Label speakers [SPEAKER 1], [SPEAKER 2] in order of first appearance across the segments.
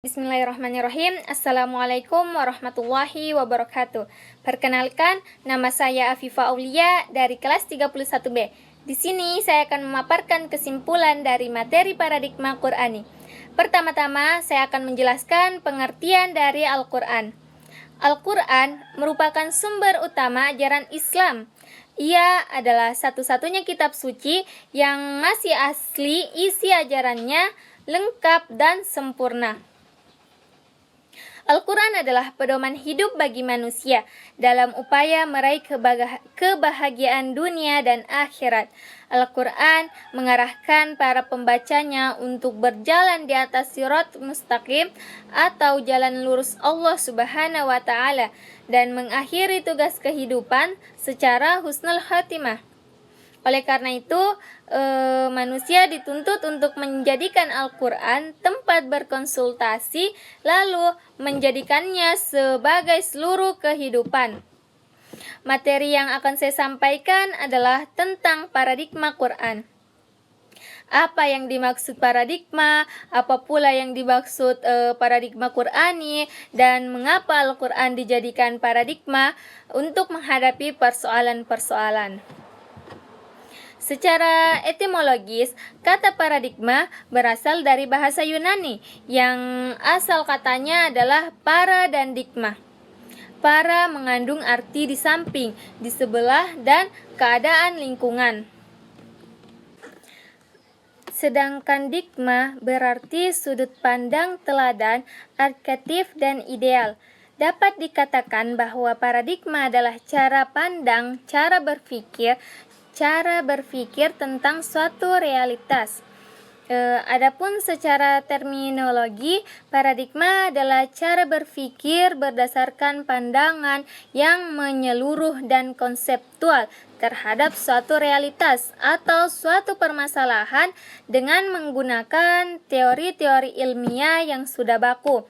[SPEAKER 1] Bismillahirrahmanirrahim. Assalamualaikum warahmatullahi wabarakatuh. Perkenalkan, nama saya Afifa Aulia dari kelas 31B. Di sini saya akan memaparkan kesimpulan dari materi paradigma Qur'ani. Pertama-tama, saya akan menjelaskan pengertian dari Al-Qur'an. Al-Qur'an merupakan sumber utama ajaran Islam. Ia adalah satu-satunya kitab suci yang masih asli, isi ajarannya lengkap dan sempurna. Al-Quran adalah pedoman hidup bagi manusia dalam upaya meraih kebahagiaan dunia dan akhirat. Al-Quran mengarahkan para pembacanya untuk berjalan di atas sirat mustaqim atau jalan lurus Allah Subhanahu wa Ta'ala dan mengakhiri tugas kehidupan secara husnul khatimah. Oleh karena itu, manusia dituntut untuk menjadikan Al-Quran tempat berkonsultasi, lalu menjadikannya sebagai seluruh kehidupan. Materi yang akan saya sampaikan adalah tentang paradigma Quran. Apa yang dimaksud paradigma, apa pula yang dimaksud paradigma Qur'ani, dan mengapa Al-Quran dijadikan paradigma untuk menghadapi persoalan-persoalan. Secara etimologis, kata paradigma berasal dari bahasa Yunani yang asal katanya adalah para dan digma. Para mengandung arti di samping, di sebelah, dan keadaan lingkungan. Sedangkan digma berarti sudut pandang teladan, arketif, dan ideal. Dapat dikatakan bahwa paradigma adalah cara pandang, cara berpikir tentang suatu realitas. Adapun secara terminologi, paradigma adalah cara berpikir berdasarkan pandangan yang menyeluruh dan konseptual terhadap suatu realitas atau suatu permasalahan dengan menggunakan teori-teori ilmiah yang sudah baku,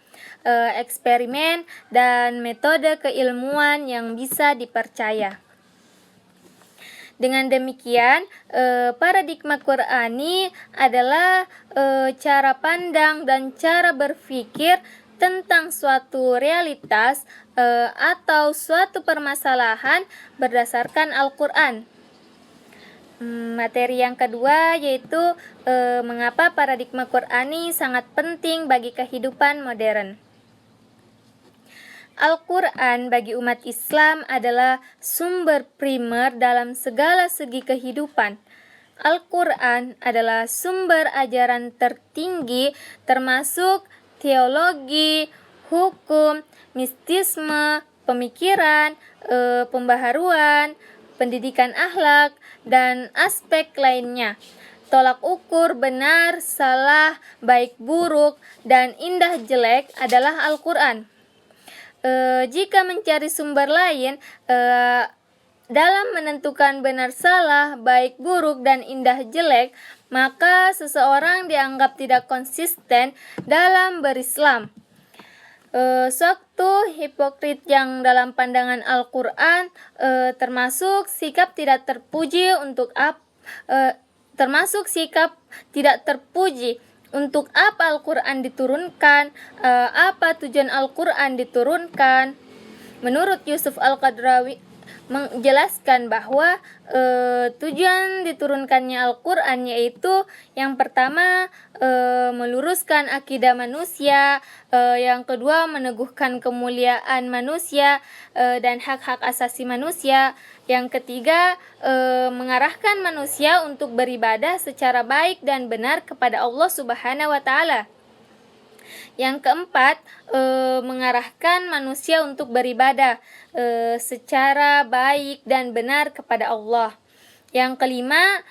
[SPEAKER 1] eksperimen, dan metode keilmuan yang bisa dipercaya. Dengan demikian, paradigma Qur'ani adalah cara pandang dan cara berpikir tentang suatu realitas atau suatu permasalahan berdasarkan Al-Quran. Materi yang kedua yaitu mengapa paradigma Qur'ani sangat penting bagi kehidupan modern. Al-Quran bagi umat Islam adalah sumber primer dalam segala segi kehidupan. Al-Quran adalah sumber ajaran tertinggi termasuk teologi, hukum, mistisme, pemikiran, pembaharuan, pendidikan akhlak, dan aspek lainnya. Tolak ukur benar, salah, baik buruk, dan indah jelek adalah Al-Quran. Jika mencari sumber lain dalam menentukan benar salah, baik buruk, dan indah jelek, maka seseorang dianggap tidak konsisten dalam berislam. Suatu hipokrit yang dalam pandangan Al-Quran termasuk sikap tidak terpuji untuk apa Al-Quran diturunkan, apa tujuan Al-Quran diturunkan. Menurut Yusuf Al-Qadrawi menjelaskan bahwa tujuan diturunkannya Al-Quran yaitu yang pertama meluruskan akidah manusia, yang kedua meneguhkan kemuliaan manusia dan hak-hak asasi manusia, yang ketiga mengarahkan manusia untuk beribadah secara baik dan benar kepada Allah Subhanahu wa Ta'ala. Yang keempat, mengarahkan manusia untuk beribadah secara baik dan benar kepada Allah. Yang kelima,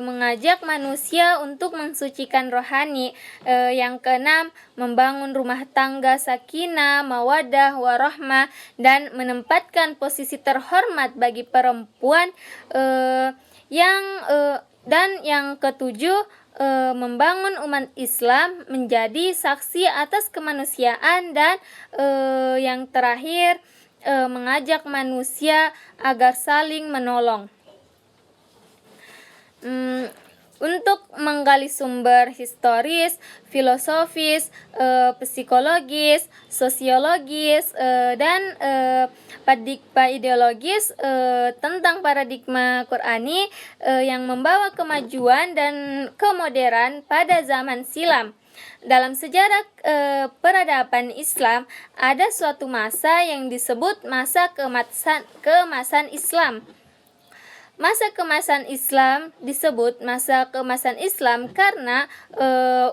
[SPEAKER 1] mengajak manusia untuk mensucikan rohani. Yang keenam, membangun rumah tangga sakinah, mawaddah, warahmah, dan menempatkan posisi terhormat bagi perempuan. Dan yang ketujuh, membangun umat Islam menjadi saksi atas kemanusiaan, dan yang terakhir mengajak manusia agar saling menolong. untuk menggali sumber historis, filosofis, psikologis, sosiologis, dan paradigma ideologis tentang paradigma Qur'ani yang membawa kemajuan dan kemoderan pada zaman silam. Dalam sejarah peradaban Islam, ada suatu masa yang disebut masa kemasan Islam. Masa kemasan Islam disebut masa kemasan Islam karena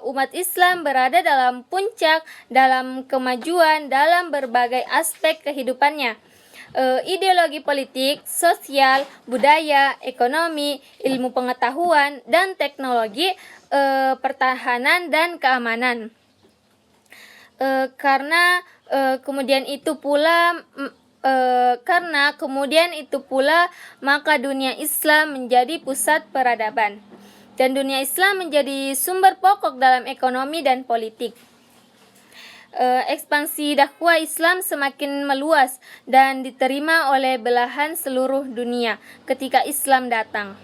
[SPEAKER 1] umat Islam berada dalam puncak dalam kemajuan dalam berbagai aspek kehidupannya. Ideologi politik, sosial, budaya, ekonomi, ilmu pengetahuan, dan teknologi, pertahanan dan keamanan. Karena kemudian itu pula maka dunia Islam menjadi pusat peradaban dan dunia Islam menjadi sumber pokok dalam ekonomi dan politik. Ekspansi dakwah Islam semakin meluas dan diterima oleh belahan seluruh dunia ketika Islam datang.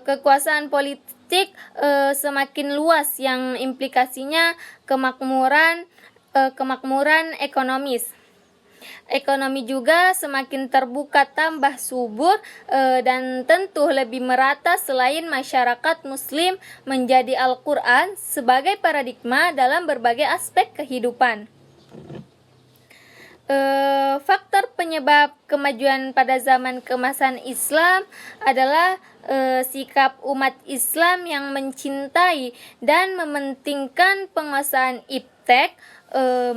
[SPEAKER 1] Kekuasaan politik semakin luas yang implikasinya kemakmuran ekonomis. Ekonomi juga semakin terbuka, tambah subur, dan tentu lebih merata selain masyarakat muslim menjadi Al-Quran sebagai paradigma dalam berbagai aspek kehidupan. Faktor penyebab kemajuan pada zaman kemasan Islam adalah sikap umat Islam yang mencintai dan mementingkan penguasaan iptek.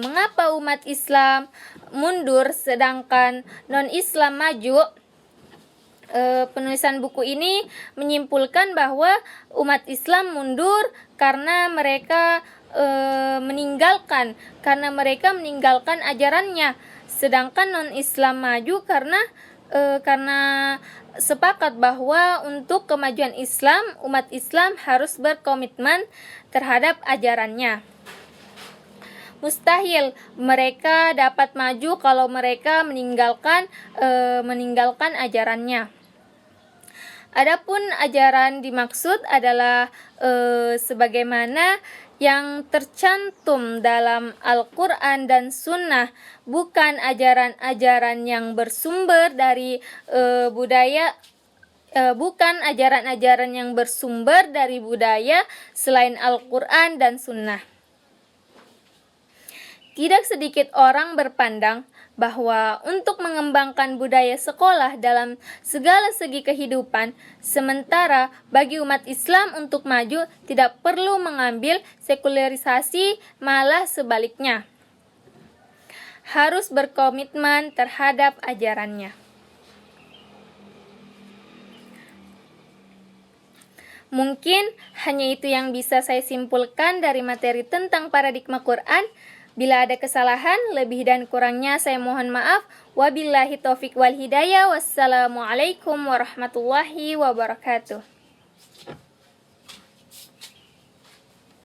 [SPEAKER 1] Mengapa umat Islam mundur sedangkan non-Islam maju? Penulisan buku ini menyimpulkan bahwa umat Islam mundur karena mereka meninggalkan ajarannya, sedangkan non-Islam maju karena sepakat bahwa untuk kemajuan Islam, umat Islam harus berkomitmen terhadap ajarannya. Mustahil mereka dapat maju kalau mereka meninggalkan ajarannya. Adapun ajaran dimaksud adalah sebagaimana yang tercantum dalam Al-Quran dan Sunnah, bukan ajaran-ajaran yang bersumber dari bukan ajaran-ajaran yang bersumber dari budaya selain Al-Quran dan Sunnah. Tidak sedikit orang berpandang bahwa untuk mengembangkan budaya sekolah dalam segala segi kehidupan, sementara bagi umat Islam untuk maju tidak perlu mengambil sekularisasi, malah sebaliknya. Harus berkomitmen terhadap ajarannya. Mungkin hanya itu yang bisa saya simpulkan dari materi tentang paradigma Quran. Bila ada kesalahan, lebih dan kurangnya saya mohon maaf. Wabillahi taufik wal hidayah. Wassalamualaikum warahmatullahi wabarakatuh.